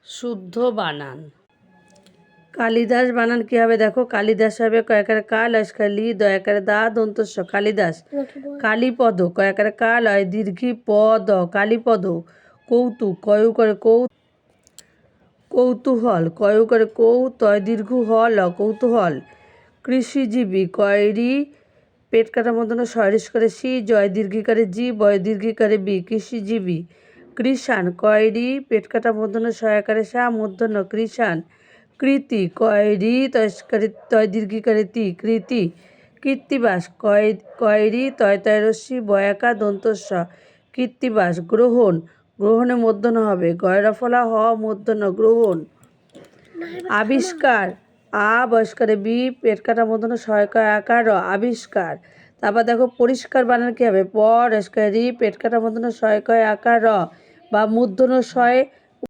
শুদ্ধ বানান। কালিদাস বানান কি হবে দেখো, কালিদাস হবে কয়াকারে কা লস্কার লি দয়াকারে দা দন্তস্ব কালিদাস। কালীপদ কয়াকারে কা লয় দীর্ঘি পদ কালীপদ। কৌতুক কয়ু করে কৌতূহল কয়ু করে কৌ তয় দীর্ঘ হল কৌতূহল। কৃষিজীবী কয়রি পেট কাটা মধ্যে সয়রিস করে সি জয় দীর্ঘিকারে জি বয় দীর্ঘিকারে বি কৃষিজীবী। কৃষাণ কয়রি পেট কাটা মধ্যে সয়াকারে সা মূর্ধন্য কৃষাণ। কৃতি কয়রি তয় দীর্ঘিকারে তি কৃতি। কৃত্তিবাস কয়রি তয় রস্যি বয়াকা দন্তস্ব কৃত্তিবাস। গ্রহণ গ্রহণে মূর্ধন্য হবে গয়রফলা হ মূর্ধন্য গ্রহণ। আবিষ্কার আ বয়স্কারে বি পেট কাটা মধ্যে সয়কয় আকার আবিষ্কার। তারপর দেখো পরিষ্কার বানান কি হবে প রস্কার রি পেট কাটা মধ্যে সয়কয় আকার বা মূর্ধন্য শয়